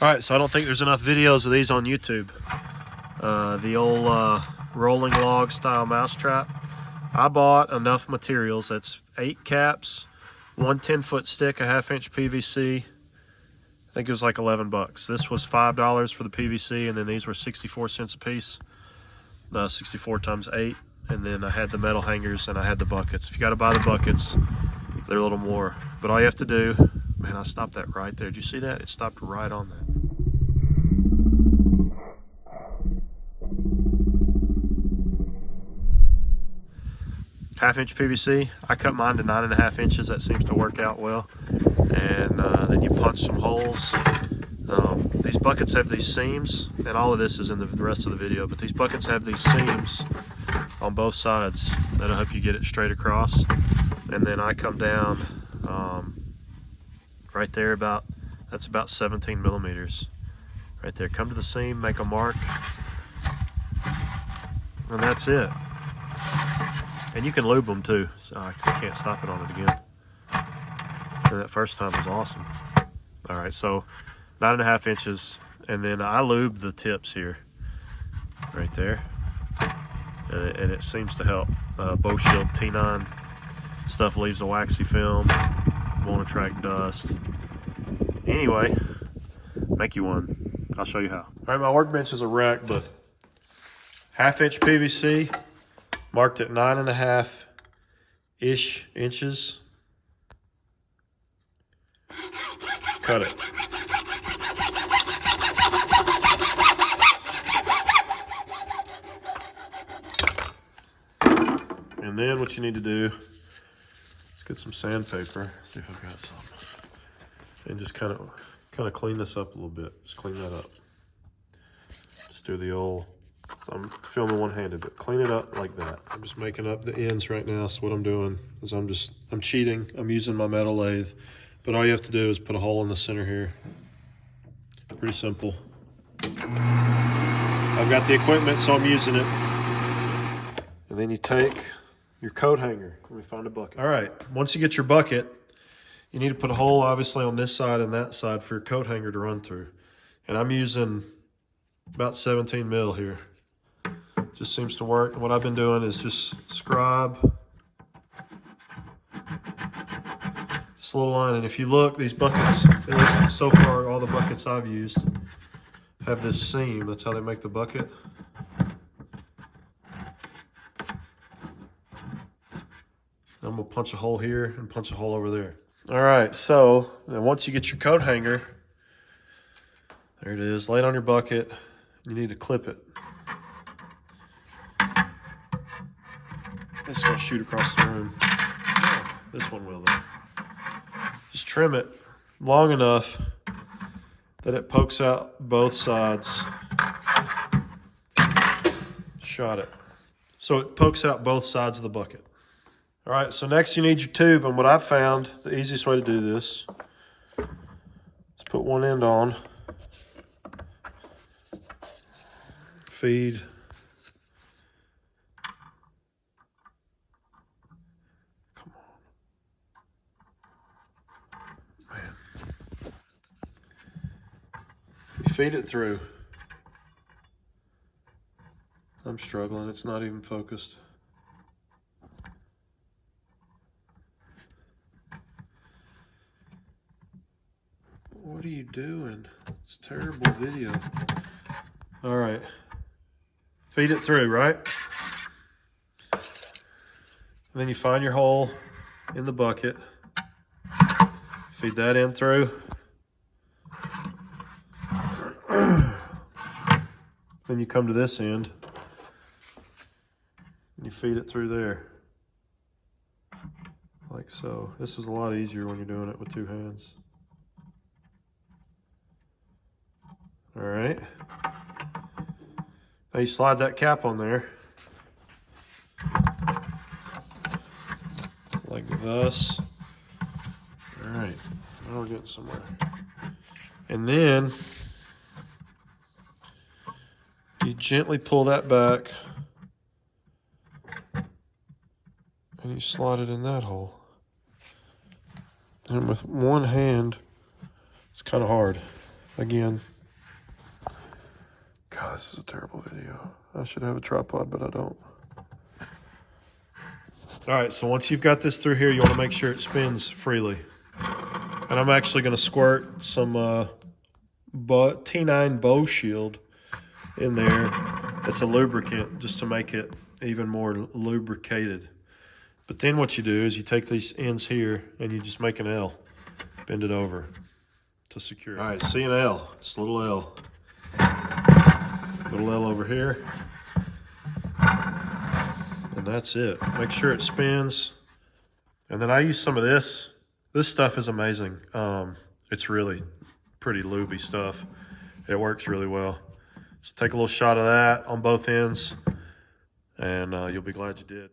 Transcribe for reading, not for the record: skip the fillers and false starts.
Alright, so I don't think there's enough videos of these on YouTube. The old rolling log style mousetrap. I bought enough materials. That's 8 caps, one 10-foot stick, a 1/2-inch PVC. I think it was like 11 bucks. This was $5 for the PVC, and then these were 64 cents a piece. 64 times 8. And then I had the metal hangers and I had the buckets. If you got to buy the buckets, they're a little more. But all you have to do, man, I stopped that right there. Did you see that? It stopped right on that. 1/2-inch PVC. I cut mine to 9.5 inches. That seems to work out well. And then you punch some holes. These buckets have these seams, and all of this is in the rest of the video, but these buckets have these seams on both sides. That'll help you get it straight across. And then I come down right there, that's about 17 millimeters. Right there. Come to the seam, make a mark, and that's it. And you can lube them too, so I can't stop it on it again. And that first time was awesome. All right, so 9.5 inches, and then I lube the tips here, right there, and it seems to help. Bow Shield T9 stuff leaves a waxy film, won't attract dust. Anyway, make you one. I'll show you how. All right, my workbench is a wreck, but 1/2-inch PVC. Marked at 9.5-ish inches. Cut it. And then what you need to do is get some sandpaper. See if I've got some. And just kind of clean this up a little bit. Just clean that up. Just do the old. So I'm filming one-handed, but clean it up like that. I'm just making up the ends right now. So what I'm doing is I'm cheating. I'm using my metal lathe, but all you have to do is put a hole in the center here. Pretty simple. I've got the equipment, so I'm using it. And then you take your coat hanger. Let me find a bucket. All right, once you get your bucket, you need to put a hole obviously on this side and that side for your coat hanger to run through. And I'm using about 17 mil here. Just seems to work. And what I've been doing is just scribe. Just a little line. And if you look, these buckets, at least so far, all the buckets I've used have this seam. That's how they make the bucket. I'm gonna punch a hole here and punch a hole over there. All right, so then once you get your coat hanger, there it is, lay it on your bucket. You need to clip it. It's gonna shoot across the room. Oh, this one will though. Just trim it long enough that it pokes out both sides. Shot it. So it pokes out both sides of the bucket. All right, so next you need your tube, and what I've found, the easiest way to do this is put one end on, feed, come on, man, you feed it through. I'm struggling, it's not even focused. What are you doing? It's terrible video. All right. Feed it through, right? And then you find your hole in the bucket. Feed that in through. Then you come to this end. And you feed it through there. Like so. This is a lot easier when you're doing it with two hands. All right. Now you slide that cap on there. Like thus. All right. Now we're getting somewhere. And then you gently pull that back and you slide it in that hole. And with one hand, it's kind of hard. Again, God, this is a terrible video. I should have a tripod, but I don't. All right, so once you've got this through here, you want to make sure it spins freely. And I'm actually going to squirt some T9 Bow Shield in there. It's a lubricant just to make it even more lubricated. But then what you do is you take these ends here and you just make an L. Bend it over to secure it. All right, see an L, just a little L. Little L over here. And that's it. Make sure it spins. And then I use some of this. This stuff is amazing. It's really pretty lubey stuff. It works really well. So take a little shot of that on both ends, and you'll be glad you did.